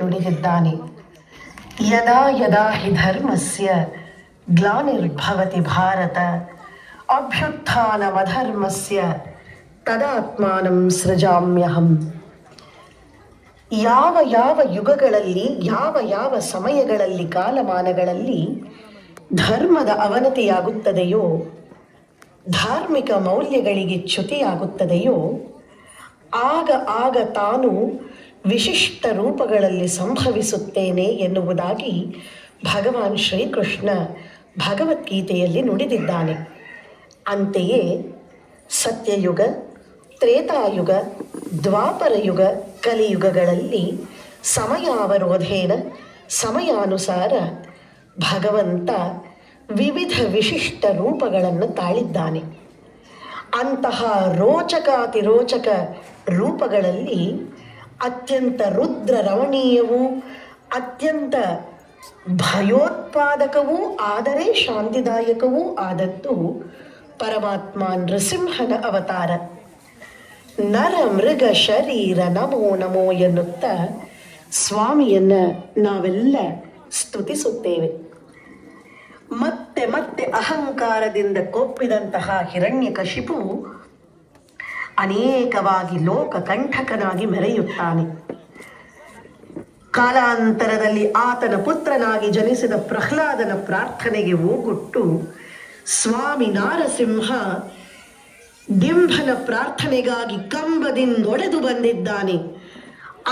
ನುಡಿದಿದ್ದಾನೆ. ಯದಾ ಯದಾ ಹಿ ಧರ್ಮಸ್ಯ ಗ್ಲಾನಿರ್ಭವತಿ ಭಾರತ ಅಭ್ಯುತ್ಥಾನಮಧರ್ಮಸ್ಯ ತದಾತ್ಮಾನಂ ಸೃಜಾಮ್ಯಹಂ. ಯಾವ ಯಾವ ಯುಗಗಳಲ್ಲಿ, ಯಾವ ಯಾವ ಸಮಯಗಳಲ್ಲಿ, ಕಾಲಮಾನಗಳಲ್ಲಿ ಧರ್ಮದ ಅವನತಿಯಾಗುತ್ತದೆಯೋ, ಧಾರ್ಮಿಕ ಮೌಲ್ಯಗಳಿಗೆ ಚ್ಯುತಿಯಾಗುತ್ತದೆಯೋ, ಆಗ ಆಗ ತಾನು ವಿಶಿಷ್ಟ ರೂಪಗಳಲ್ಲಿ ಸಂಭವಿಸುತ್ತೇನೆ ಎನ್ನುವುದಾಗಿ ಭಗವಾನ್ ಶ್ರೀಕೃಷ್ಣ ಭಗವದ್ಗೀತೆಯಲ್ಲಿ ನುಡಿದಿದ್ದಾನೆ. ಅಂತೆಯೇ ಸತ್ಯಯುಗ, ತ್ರೇತಾಯುಗ, ದ್ವಾಪರಯುಗ, ಕಲಿಯುಗಗಳಲ್ಲಿ ಸಮಯಾವರೋಧೇನ ಸಮಯಾನುಸಾರ ಭಗವಂತ ವಿವಿಧ ವಿಶಿಷ್ಟ ರೂಪಗಳನ್ನು ತಾಳಿದ್ದಾನೆ. ಅಂತಹ ರೋಚಕಾತಿರೋಚಕ ರೂಪಗಳಲ್ಲಿ ಅತ್ಯಂತ ರುದ್ರ ರಮಣೀಯವೂ ಅತ್ಯಂತ ಭಯೋತ್ಪಾದಕವೂ ಆದರೆ ಶಾಂತಿದಾಯಕವೂ ಆದದ್ದು ಪರಮಾತ್ಮ ನೃಸಿಂಹನ ಅವತಾರ. ನರ ಮೃಗ ಶರೀರ ನಮೋ ನಮೋ ಎನ್ನುತ್ತಾ ಸ್ವಾಮಿಯನ್ನು ನಾವೆಲ್ಲ ಸ್ತುತಿಸುತ್ತೇವೆ. ಮತ್ತೆ ಮತ್ತೆ ಅಹಂಕಾರದಿಂದ ಕೊಪ್ಪಿದಂತಹ ಹಿರಣ್ಯಕಶಿಪು ಅನೇಕವಾಗಿ ಲೋಕಕಂಠಕನಾಗಿ ಮೆರೆಯುತ್ತಾನೆ. ಕಾಲಾಂತರದಲ್ಲಿ ಆತನ ಪುತ್ರನಾಗಿ ಜನಿಸಿದ ಪ್ರಹ್ಲಾದನ ಪ್ರಾರ್ಥನೆಗೆ ಓಗೊಟ್ಟು ಸ್ವಾಮಿ ನಾರಸಿಂಹ ಡಿಂಭನ ಪ್ರಾರ್ಥನೆಗಾಗಿ ಕಂಬದಿಂದೊಡೆದು ಬಂದಿದ್ದಾನೆ.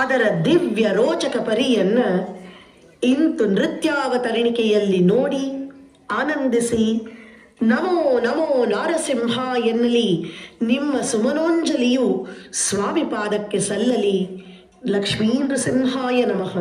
ಅದರ ದಿವ್ಯ ರೋಚಕ ಪರಿಯನ್ನು ಇಂತು ನೃತ್ಯಾವತರಣಿಕೆಯಲ್ಲಿ ನೋಡಿ ಆನಂದಿಸಿ ನಮೋ ನಮೋ ನಾರಸಿಂಹ ಎನ್ನಲಿ ನಿಮ್ಮ ಸುಮನೋಂಜಲಿಯು ಸ್ವಾಮಿ ಪಾದಕ್ಕೆ ಸಲ್ಲಲಿ. ಲಕ್ಷ್ಮೀ ನೃಸಿಂಹಾಯ ನಮಃ.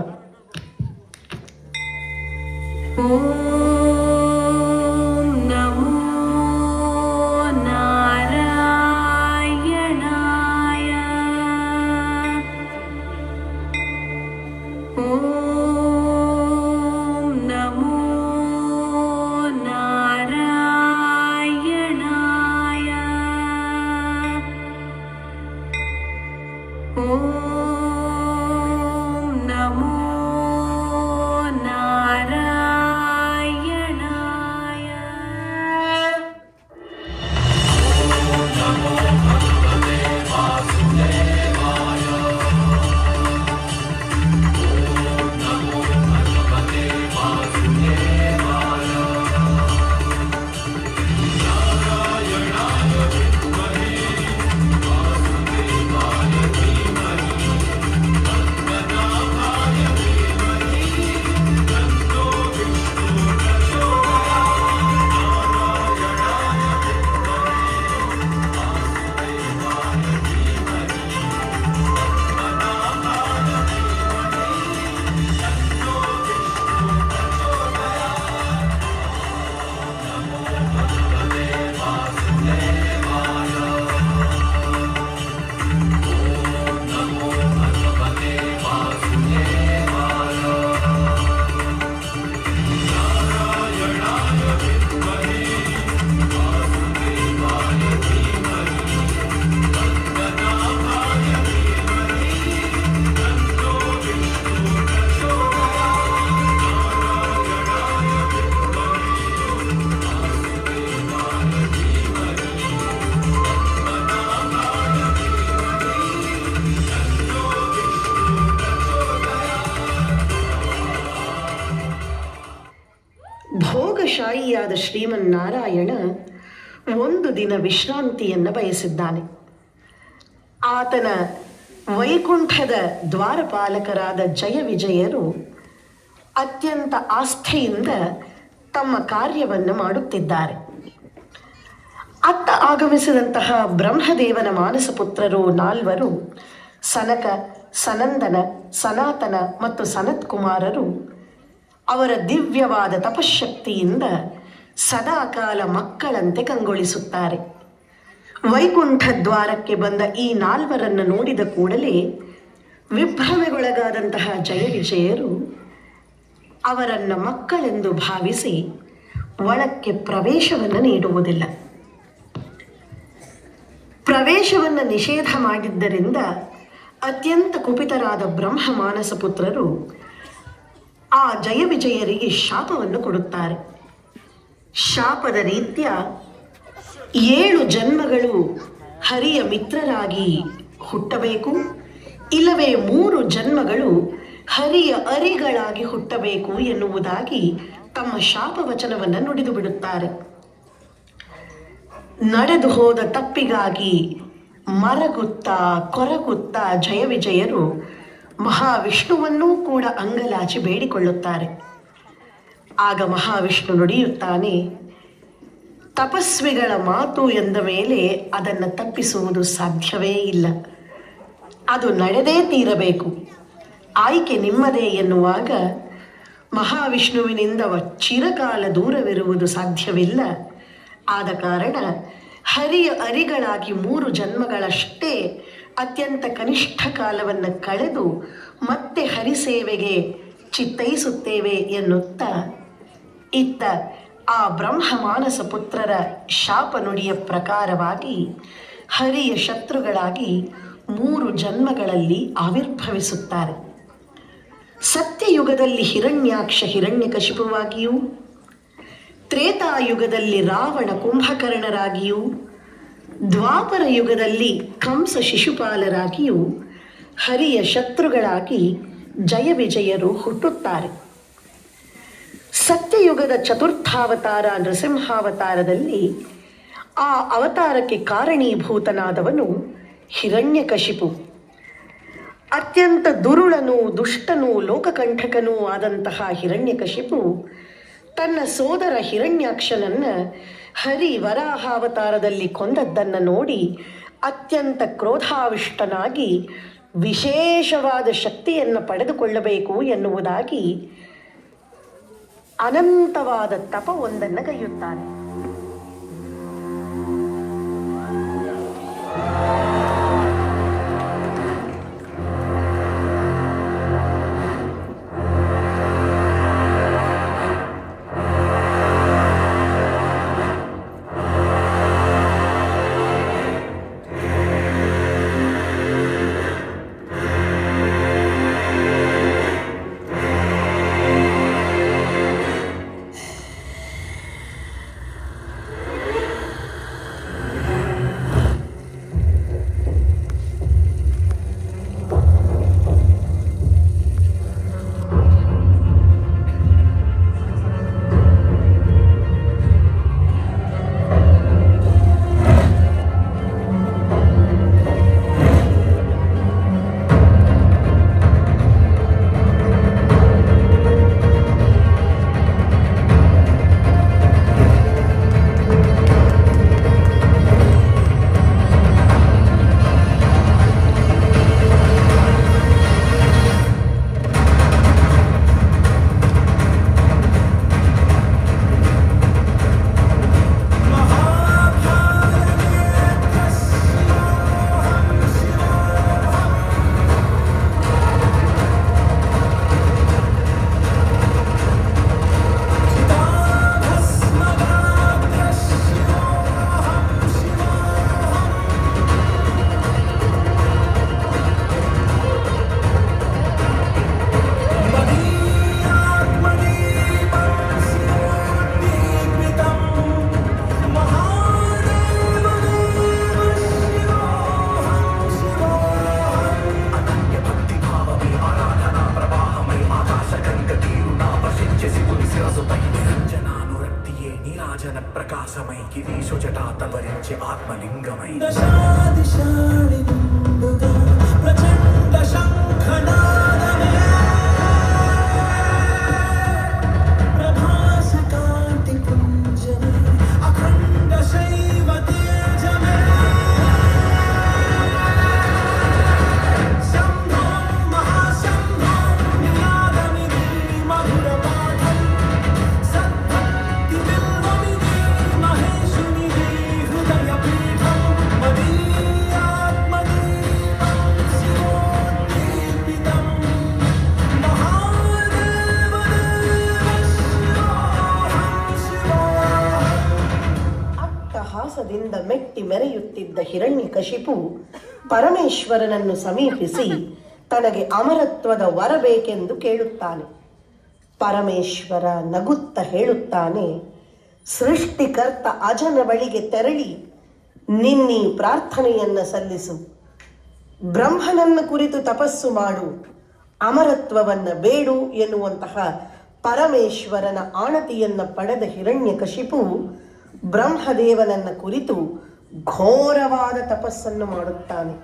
ಭೋಗಶಾಹಿಯಾದ ಶ್ರೀಮನ್ನಾರಾಯಣ ಒಂದು ದಿನ ವಿಶ್ರಾಂತಿಯನ್ನು ಬಯಸಿದ್ದಾನೆ. ಆತನ ವೈಕುಂಠದ ದ್ವಾರಪಾಲಕರಾದ ಜಯ ವಿಜಯರು ಅತ್ಯಂತ ಆಸ್ಥೆಯಿಂದ ತಮ್ಮ ಕಾರ್ಯವನ್ನು ಮಾಡುತ್ತಿದ್ದಾರೆ. ಅತ್ತ ಆಗಮಿಸಿದಂತಹ ಬ್ರಹ್ಮದೇವನ ಮಾನಸಪುತ್ರರು 4 ಸನಕ, ಸನಂದನ, ಸನಾತನ ಮತ್ತು ಸನತ್ಕುಮಾರರು ಅವರ ದಿವ್ಯವಾದ ತಪಶಕ್ತಿಯಿಂದ ಸದಾಕಾಲ ಮಕ್ಕಳಂತೆ ಕಂಗೊಳಿಸುತ್ತಾರೆ. ವೈಕುಂಠ ದ್ವಾರಕ್ಕೆ ಬಂದ ಈ 4 ನೋಡಿದ ಕೂಡಲೇ ವಿಭ್ರಮೆಗೊಳಗಾದಂತಹ ಜಯ ವಿಜಯರು ಅವರನ್ನು ಮಕ್ಕಳೆಂದು ಭಾವಿಸಿ ಒಳಕ್ಕೆ ಪ್ರವೇಶವನ್ನು ನೀಡುವುದಿಲ್ಲ. ಪ್ರವೇಶವನ್ನು ನಿಷೇಧ ಮಾಡಿದ್ದರಿಂದ ಅತ್ಯಂತ ಕುಪಿತರಾದ ಬ್ರಹ್ಮ ಮಾನಸ ಪುತ್ರರು ಆ ಜಯವಿಜಯರಿಗೆ ಶಾಪವನ್ನು ಕೊಡುತ್ತಾರೆ. ಶಾಪದ ರೀತ್ಯ 7 ಜನ್ಮಗಳು ಹರಿಯ ಮಿತ್ರರಾಗಿ ಹುಟ್ಟಬೇಕು, ಇಲ್ಲವೇ 3 ಜನ್ಮಗಳು ಹರಿಯ ಅರಿಗಳಾಗಿ ಹುಟ್ಟಬೇಕು ಎನ್ನುವುದಾಗಿ ತಮ್ಮ ಶಾಪವಚನವನ್ನು ನುಡಿದು ಬಿಡುತ್ತಾರೆ. ನಡೆದು ಹೋದ ತಪ್ಪಿಗಾಗಿ ಮರಗುತ್ತಾ ಕೊರಗುತ್ತಾ ಜಯವಿಜಯರು ಮಹಾವಿಷ್ಣುವನ್ನೂ ಕೂಡ ಅಂಗಲಾಚಿ ಬೇಡಿಕೊಳ್ಳುತ್ತಾರೆ. ಆಗ ಮಹಾವಿಷ್ಣು ನುಡಿಯುತ್ತಾನೆ, ತಪಸ್ವಿಗಳ ಮಾತು ಎಂದ ಮೇಲೆ ಅದನ್ನು ತಪ್ಪಿಸುವುದು ಸಾಧ್ಯವೇ ಇಲ್ಲ, ಅದು ನಡೆದೇ ತೀರಬೇಕು, ಆಯ್ಕೆ ನಿಮ್ಮದೇ ಎನ್ನುವಾಗ ಮಹಾವಿಷ್ಣುವಿನಿಂದ ಚಿರಕಾಲ ದೂರವಿರುವುದು ಸಾಧ್ಯವಿಲ್ಲ. ಆದ ಕಾರಣ ಹರಿಯ ಅರಿಗಳಾಗಿ 3 ಜನ್ಮಗಳಷ್ಟೇ ಅತ್ಯಂತ ಕನಿಷ್ಠ ಕಾಲವನ್ನು ಕಳೆದು ಮತ್ತೆ ಹರಿಸೇವೆಗೆ ಚಿತ್ತೈಸುತ್ತೇವೆ ಎನ್ನುತ್ತಾ ಇತ್ತ ಆ ಬ್ರಹ್ಮ ಮಾನಸ ಪುತ್ರರ ಶಾಪ ನುಡಿಯ ಪ್ರಕಾರವಾಗಿ ಹರಿಯ ಶತ್ರುಗಳಾಗಿ 3 ಜನ್ಮಗಳಲ್ಲಿ ಆವಿರ್ಭವಿಸುತ್ತಾರೆ. ಸತ್ಯಯುಗದಲ್ಲಿ ಹಿರಣ್ಯಾಕ್ಷ ಹಿರಣ್ಯಕಶಿಪುವಾಗಿಯೂ, ತ್ರೇತಾಯುಗದಲ್ಲಿ ರಾವಣ ಕುಂಭಕರ್ಣರಾಗಿಯೂ, ದ್ವಾಪರ ಯುಗದಲ್ಲಿ ಕಂಸ ಶಿಶುಪಾಲರಾಗಿಯೂ ಹರಿಯ ಶತ್ರುಗಳಾಗಿ ಜಯವಿಜಯರು ಹುಟ್ಟುತ್ತಾರೆ. ಸತ್ಯಯುಗದ ಚತುರ್ಥಾವತಾರ ನೃಸಿಂಹಾವತಾರದಲ್ಲಿ ಆ ಅವತಾರಕ್ಕೆ ಕಾರಣೀಭೂತನಾದವನು ಹಿರಣ್ಯಕಶಿಪು. ಅತ್ಯಂತ ದುರುಳನೂ ದುಷ್ಟನೂ ಲೋಕಕಂಠಕನೂ ಆದಂತಹ ಹಿರಣ್ಯಕಶಿಪು ತನ್ನ ಸೋದರ ಹಿರಣ್ಯಾಕ್ಷನನ್ನು ಹರಿ ವರಾಹಾವತಾರದಲ್ಲಿ ಕೊಂದದ್ದನ್ನು ನೋಡಿ ಅತ್ಯಂತ ಕ್ರೋಧಾವಿಷ್ಟನಾಗಿ ವಿಶೇಷವಾದ ಶಕ್ತಿಯನ್ನು ಪಡೆದುಕೊಳ್ಳಬೇಕು ಎನ್ನುವುದಾಗಿ ಅನಂತವಾದ ತಪವೊಂದನ್ನು ಗೈಯುತ್ತಾನೆ. ప్రకాశమై గిరీశు జటాతపరించి ఆత్మలింగమై ప్రచండ శంఖనాదమే ప్రభాస కాంతి పుంజమే అఖండ శైవ తేజమే శంభో మహాశంభో నినాదమిది మధుర పాఠం సద్భక్తి బిల్వమిది మహేశునిది హృదయ పీఠం మదీయాత్మదీపం శివోద్దీపితం మహాదేవదేవ శివోహం ಅಟ್ಟಹಾಸದಿಂದ ಮೆಟ್ಟಿ ಮೆರೆಯುತ್ತಿದ್ದ ಹಿರಣ್ಯಕಶಿಪು ಪರಮೇಶ್ವರನನ್ನು ಸಮೀಪಿಸಿ ತನಗೆ ಅಮರತ್ವದ ವರ ಬೇಕೆಂದು ಕೇಳುತ್ತಾನೆ. ಪರಮೇಶ್ವರ ನಗುತ್ತಾ ಹೇಳುತ್ತಾನೆ, ಸೃಷ್ಟಿಕರ್ತ ಅಜನ ಬಳಿಗೆ ತೆರಳಿ ನಿನ್ನೀ ಪ್ರಾರ್ಥನೆಯನ್ನು ಸಲ್ಲಿಸು. ಬ್ರಹ್ಮನನ್ನು ಕುರಿತು ತಪಸ್ಸು ಮಾಡು, ಅಮರತ್ವವನ್ನು ಬೇಡು ಎನ್ನುವಂತಹ ಪರಮೇಶ್ವರನ ಆಣತಿಯನ್ನು ಪಡೆದ ಹಿರಣ್ಯಕಶಿಪು ಬ್ರಹ್ಮದೇವನನ್ನು ಕುರಿತು ಘೋರವಾದ ತಪಸ್ಸನ್ನು ಮಾಡುತ್ತಾನೆ.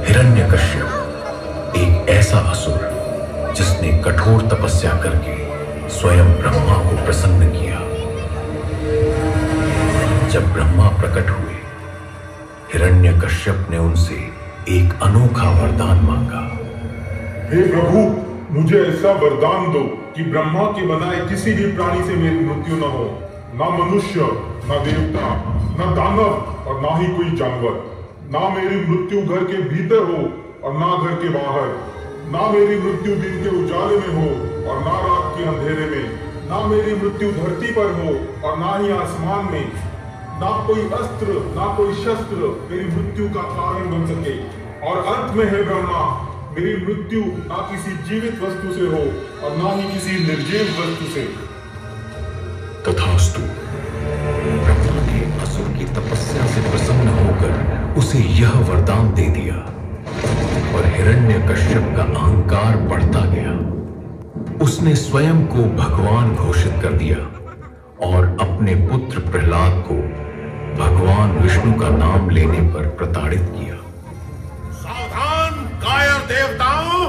हिरण्यकश्यप एक ऐसा असुर जिसने कठोर तपस्या करके स्वयं ब्रह्मा को प्रसन्न किया। जब ब्रह्मा प्रकट हुए, हिरण्यकश्यप ने उनसे एक अनोखा वरदान मांगा। हे प्रभु, मुझे ऐसा वरदान दो कि ब्रह्मा के बनाए किसी भी प्राणी से मेरी मृत्यु न हो, ना मनुष्य, ना देवता, ना दानव और ना ही कोई जानवर। ना मेरी मृत्यु घर के भीतर हो और ना घर के बाहर। ना मेरी मृत्यु दिन के उजाले में हो और ना रात के अंधेरे में। ना मेरी मृत्यु धरती पर हो और ना ही आसमान में। ना कोई अस्त्र, ना कोई शस्त्र मेरी मृत्यु का कारण बन सके। और अंत में है ब्रह्मा, मेरी मृत्यु ना किसी जीवित वस्तु से हो और ना ही किसी निर्जीव वस्तु से। तथास्तु। ब्रह्मा ने असुर की तपस्या से प्रसन्न होकर उसे यह वरदान दे दिया और हिरण्यकश्यप का अहंकार बढ़ता गया। उसने स्वयं को भगवान घोषित कर दिया और अपने पुत्र प्रहलाद को भगवान विष्णु का नाम लेने पर प्रताड़ित किया। सावधान कायर देवताओं!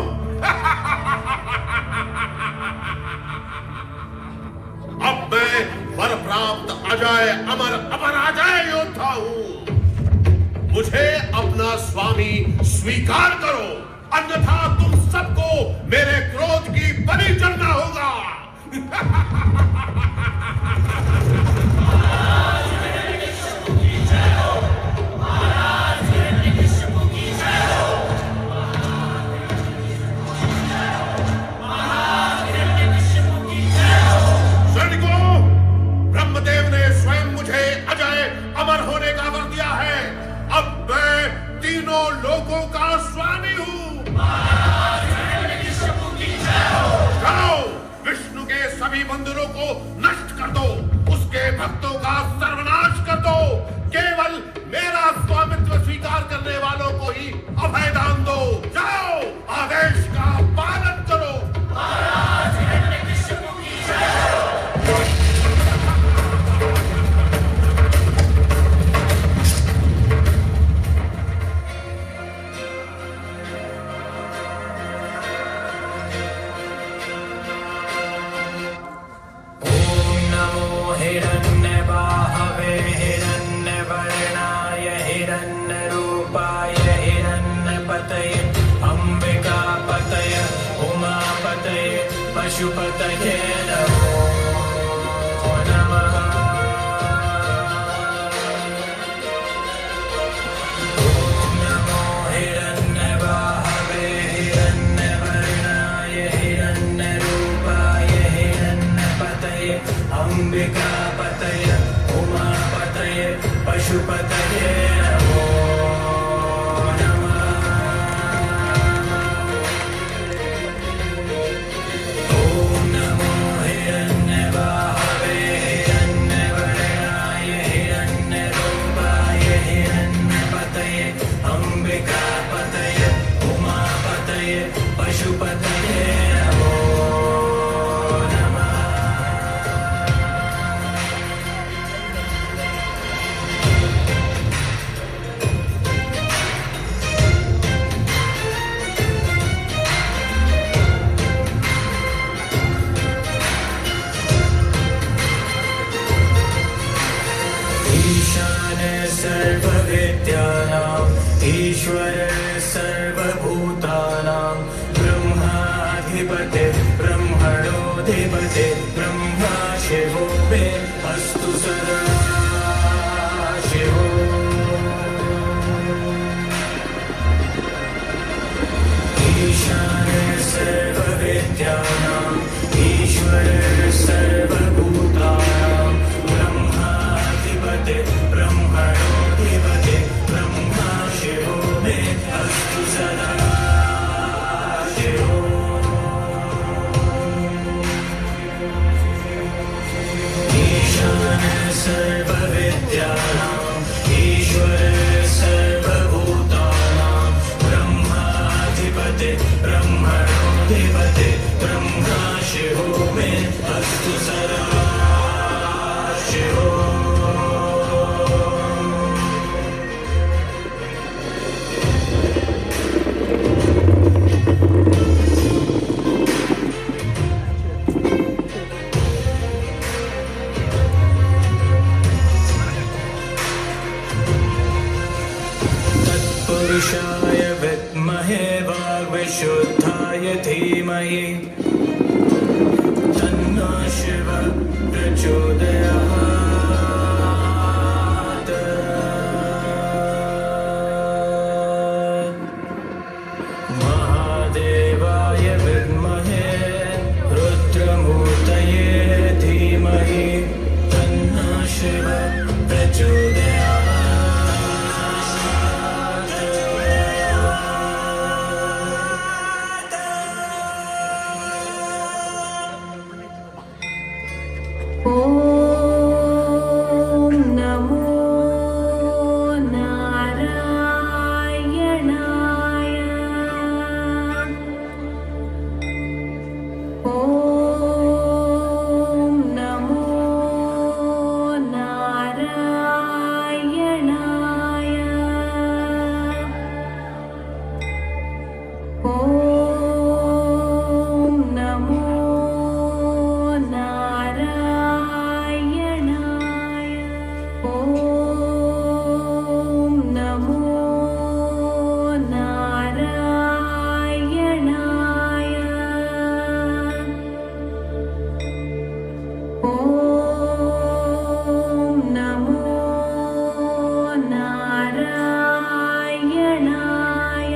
अब मैं वर प्राप्त अजय अमर अपराजय योद्धा हूं। मुझे अपना स्वामी स्वीकार करो, अन्यथा तुम सबको मेरे क्रोध की बलि चढ़ना होगा। सैनिकों, ब्रह्मदेव ने स्वयं मुझे अजय अमर होने का वर दिया है। अब मैं तीनों लोगों का स्वामी हूँ। जाओ, विष्णु के सभी मंदिरों को नष्ट कर दो, उसके भक्तों का सर्वनाश कर दो। केवल मेरा स्वामित्व स्वीकार करने वालों को ही अभय दान दो। जाओ, आदेश का पालन करो। हिरण्यबाहवे हिरण्यवर्णाय हिरण्यरूपाय हिरण्यपतये अम्बिकापतये उमापतये पशुपतये नमो नमः। ॐ नमो हिरण्यबाहवे हिरण्यवर्णाय हिरण्यरूपाय हिरण्यपतये अम्बिकापतये उमापतये पशुपतये ಪಶುಪತಯೇ ನಮೋ ನಮಃ. ईशान सर्वविद्यानां ईश्वर सर्वभूतानां ब्रह्माधिपते ब्रह्मणोऽधिपते ब्रह्मा शिवो मे अस्तु सदा शिवो. ईशान सर्वविद्यानां ईश्वर सर्वभूतानां ब्रह्माधिपते ब्रह्मणोऽधिपते ब्रह्मा शिवो मे अस्तु सदा शिवो. ईशान सर्वविद्यानां ईश्वर सर्वभूतानां ब्रह्माधिपते ब्रह्मणोऽधिपते ब्रह्मा शिवो मे अस्तु सदा शिवो. तत्पुरुषाय विद्महे वाग्विशुद्धाय धीमहि तन्नो शिवः प्रचोदयात्. महादेवाय विद्महे रुद्रमूर्तये धीमहि तन्नो शिवः प्रचोदयात्. ॐ नमो नारायणाय. ॐ नमो नारायणाय. ॐ नमो नारायणाय. ॐ नमो नारायणाय. ॐ नमो नारायणाय.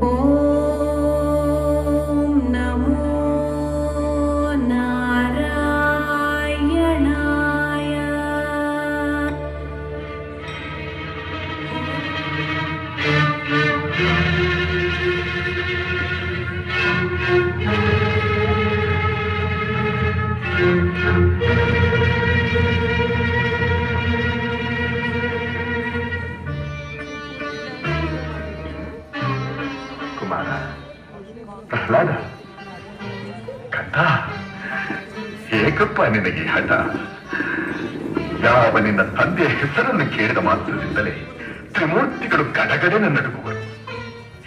ॐ नमो नारायणाय. ಕುಮಾರ, ಪ್ರಹ್ಲಾದ, ಕಂದ, ಏಕಪ್ಪ ನಿನಗೆ ಹಠ? ಯಾವ ನಿನ್ನ ತಂದೆಯ ಹೆಸರನ್ನು ಕೇಳಿದ ಮಾತ್ರದಿಂದಲೇ ತ್ರಿಮೂರ್ತಿಗಳು ಗಡಗಡೆನ ನಡುಗುವರು.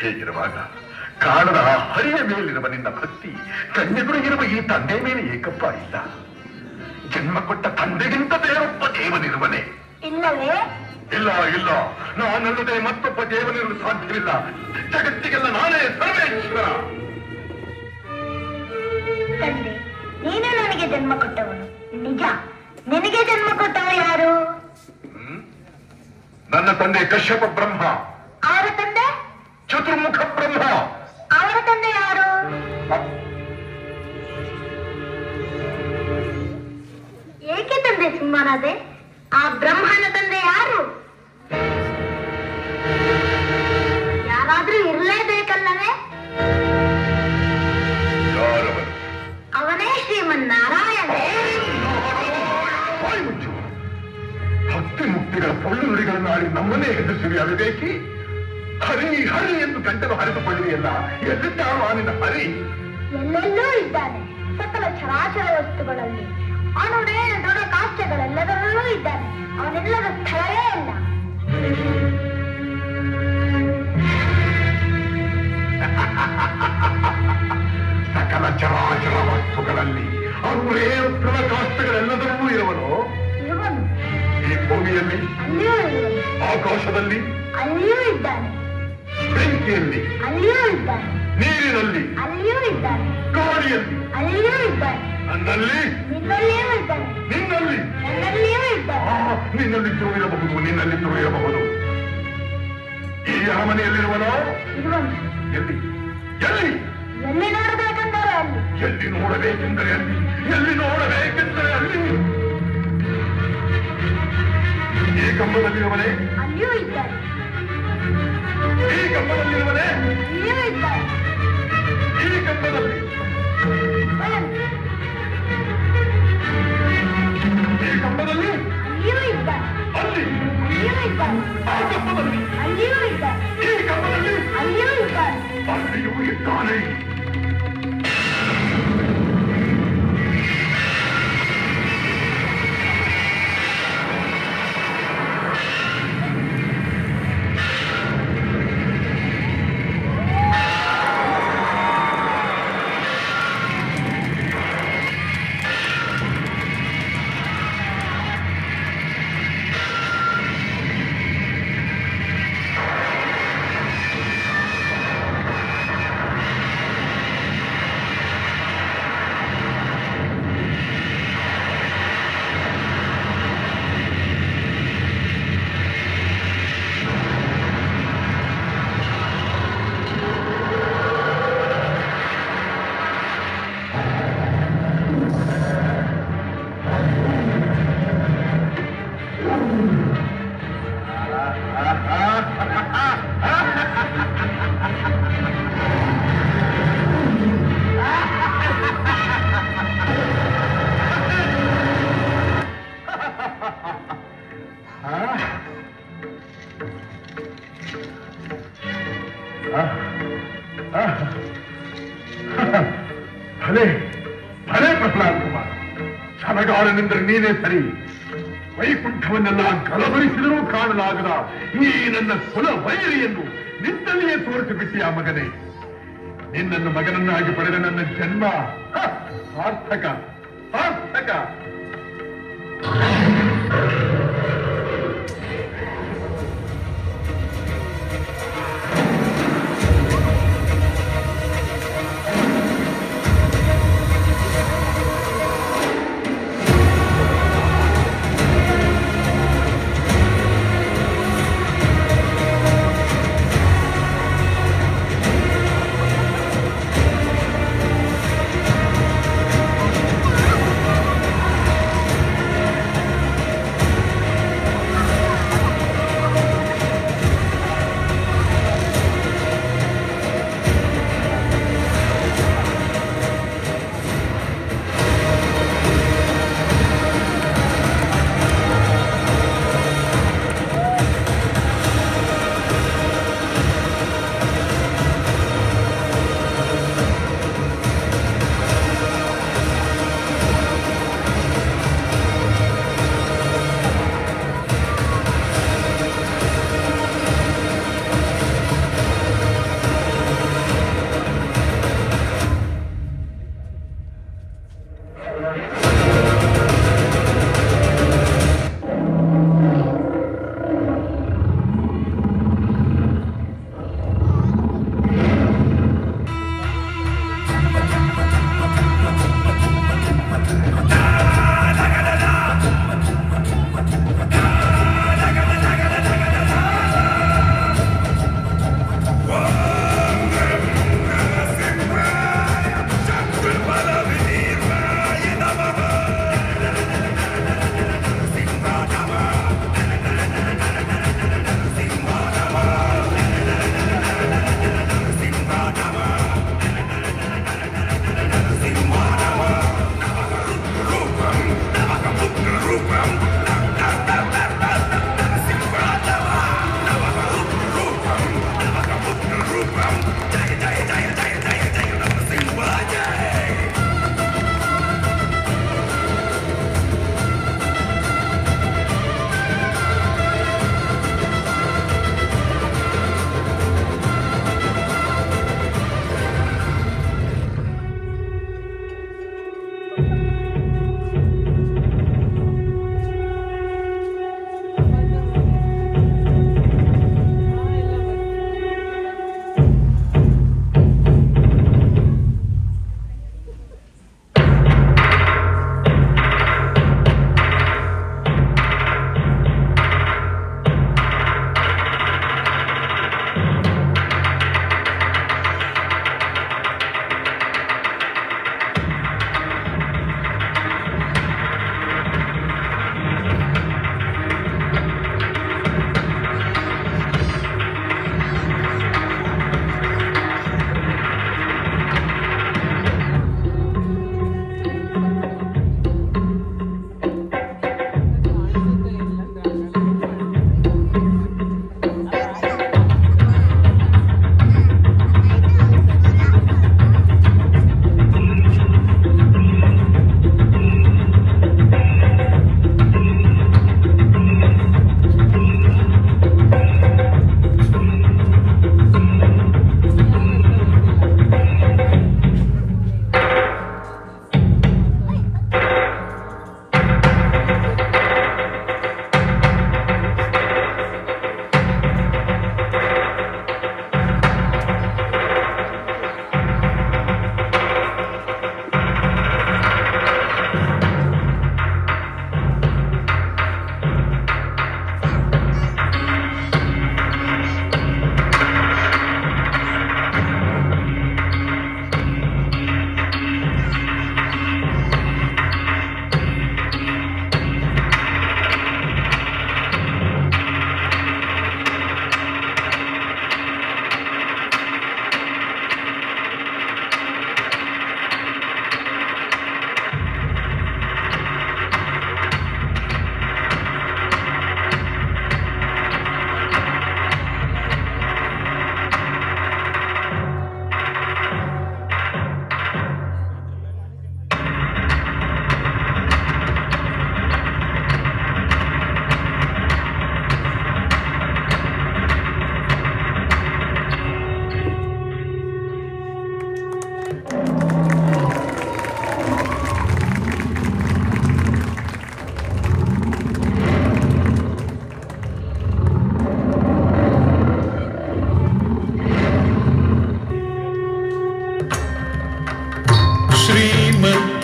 ಹೇಗಿರುವಾಗ ಕಾಣದ ಆ ಹರಿಯ ಮೇಲಿರುವ ನಿನ್ನ ಭಕ್ತಿ ಕನ್ಯೆಗಳು ಇರುವ ಈ ತಂದೆ ಮೇಲೆ ಏಕಪ್ಪ ಇಲ್ಲ. ಜನ್ಮ ಕೊಟ್ಟ ತಂದೆಗಿಂತ ಬೇರೊಬ್ಬ ದೇವನಿರುವನೇ? ಇಲ್ಲವೇ? ಇಲ್ಲ ಇಲ್ಲ, ನಾನಲ್ಲದೆ ಮತ್ತೊಬ್ಬ ದೇವನಿರಲು ಸಾಧ್ಯವಿಲ್ಲ. ಜಗತ್ತಿಗೆಲ್ಲ ನಾನೇ ಸರ್ವೇಶ್ವರ. ತಂದೆ, ನೀನು ನನಗೆ ಜನ್ಮ ಕೊಟ್ಟವನು ನಿಜ. ನಿನಗೆ ಜನ್ಮ ಕೊಟ್ಟವ ಯಾರು? ನನ್ನ ತಂದೆ ಕಶ್ಯಪ ಬ್ರಹ್ಮ. ಅವರ ತಂದೆ? ಚತುರ್ಮುಖ ಬ್ರಹ್ಮ. ಅವರ ತಂದೆ ಯಾರು? ಏಕೆ ತಂದೆ ಸುಮ್ಮನಾದೆ? ಆ ಬ್ರಹ್ಮನ ತಂದೆ ಯಾರು? ಯಾರಾದ್ರೂ ಇರಲೇಬೇಕಲ್ಲವೇ? ಯಾರವನು? ಅವನೇ ಶ್ರೀಮನ್ನಾರಾಯಣ. ಬಾಯಿ ಮುಚ್ಚು. ಭಕ್ತಿ ಮುಕ್ತಿಗಳ ಪೊಳ್ಳು ನುಡಿಗಳನ್ನು ಆಡಿ ನಮ್ಮನ್ನೇ ಹೆದರಿಸಿರಿ ಅವಿವೇಕಿ. ಹರಿ ಹರಿ ಎಂದು ಗಂಟಲು ಹರಿದುಕೊಳ್ಳಿದೆಯಲ್ಲ, ಎಲ್ಲಿದ್ದಾರೋ ಆ ನಿನ್ನ ಹರಿ? ಎಲ್ಲೆಲ್ಲೂ ಇದ್ದಾನೆ. ಸಕಲ ಚರಾಚರ ವಸ್ತುಗಳಲ್ಲಿ, ಅಣುರೇಣ ದೃಢ ಕಾಷ್ಠಗಳೆಲ್ಲದರಲ್ಲೂ ಇದ್ದಾನೆ. ಅವನೆಲ್ಲದ ಸ್ಥಳವೇ ಇಲ್ಲ. ಸಕಲ ಚರಾಚರ ವಸ್ತುಗಳಲ್ಲಿ ಅಣುರೇಣ ದೃಢ ಕಾಷ್ಠಗಳೆಲ್ಲದರಲ್ಲೂ ಇರುವನು. ಇವನು ಈ ಭೂಮಿಯಲ್ಲಿ, ಅಲ್ಲಿಯೂ ಇರುವನು. ಆಕಾಶದಲ್ಲಿ, ಅಲ್ಲಿಯೂ ಇದ್ದಾನೆ. ಬೆಂಕಿಯಲ್ಲಿ, ಅಲ್ಲಿಯೂ ಇದ್ದಾನೆ. ನೀರಿನಲ್ಲಿ, ಅಲ್ಲಿಯೂ ಇದ್ದಾನೆ. ಗಾಳಿಯಲ್ಲಿ, ಅಲ್ಲಿಯೂ ಇದ್ದಾನೆ. ನನ್ನಲ್ಲಿ, ನಿನ್ನಲ್ಲಿಯೂ ಇದ್ದಾನೆ. ನಿನ್ನಲ್ಲಿ, ನನ್ನಲ್ಲಿಯೂ ಇದ್ದಾನೆ. ನಿನ್ನಲ್ಲಿದ್ದರೂ ಇರಬಹುದು, ನಿನ್ನಲ್ಲಿದ್ದರೂ ಇರಬಹುದು. ಈ ಅರಮನೆಯಲ್ಲಿರುವನೋ? ಇರುವನು. ಎಲ್ಲಿ ಎಲ್ಲಿ ಎಲ್ಲಿ ನೋಡಬೇಕೆಂದರೆ ಅಲ್ಲಿ. ಎಲ್ಲಿ ನೋಡಬೇಕೆಂದರೆ ಅಲ್ಲಿ, ಎಲ್ಲಿ ನೋಡಬೇಕೆಂದರೆ ಅಲ್ಲಿ. ಈ ಕಂಬದಲ್ಲಿರುವನೇ? ಅಲ್ಲಿಯೂ ಇದ್ದಾನೆ. ಈ ಕಂಬದಲ್ಲಿರುವನೇ? ಅಲ್ಲಿಯೂ ಇದ್ದಾನೆ. ಈ ಕಂಬದಲ್ಲಿ, ಅವನು ಈ ಕಂಬದಲ್ಲಿ, ಅಲ್ಲಿಯೂ ಇದ್ದಾನೆ. ಅಲ್ಲಿ, ಅಲ್ಲಿಯೂ ಇದ್ದಾನೆ. ಆ ಕಂಬದಲ್ಲಿ, ಅಲ್ಲಿಯೂ ಇದ್ದಾನೆ. ಈ ಕಂಬದಲ್ಲಿ, ಅಲ್ಲಿಯೂ ಇದ್ದಾನೆ. ಅಲ್ಲಿಯೂ ಇದ್ದಾನೆ. ಭಲೆ ಭಲೆ ಪ್ರಹ್ಲಾದ್ ಕುಮಾರ್, ಕ್ಷಣಗಾರನೆಂದರೆ ನೀನೇ ಸರಿ. ವೈಕುಂಠವನ್ನೆಲ್ಲ ಗಲಭರಿಸಿದರೂ ಕಾಣಲಾಗದ ಈ ನನ್ನ ಕುಲ ವೈರಿಯನ್ನು ನಿನ್ನಲ್ಲಿಯೇ ತೋರಿಸಿಬಿಟ್ಟಿಯ ಮಗನೇ. ನಿನ್ನನ್ನು ಮಗನನ್ನಾಗಿ ಪಡೆದ ನನ್ನ ಜನ್ಮ ಸಾರ್ಥಕ ಸಾರ್ಥಕ.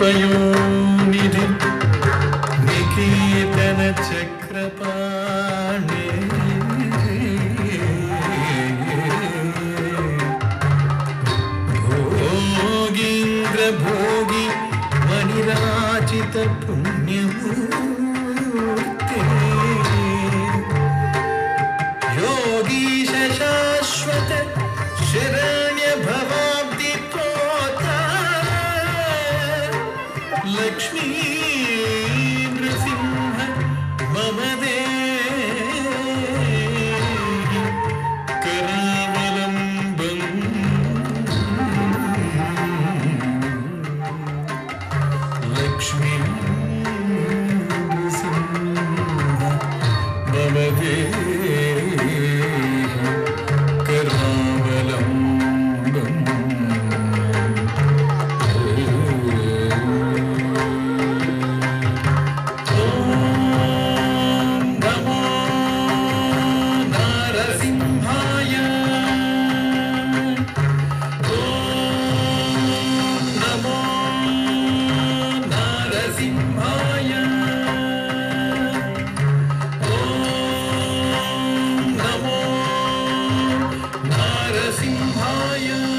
स्वयोनिधि निकेतन चक्रपाणे भोगीन्द्र भोगी मणिराचित पुण्यमूर्ते योगीश शाश्वत शरण्य भवाब्दि तोता लक्ष्मी नृसिंह मम देहि करावलम्बम् लक्ष्मी नृसिंह मम देहि करावलम्बम् Narasimbhaya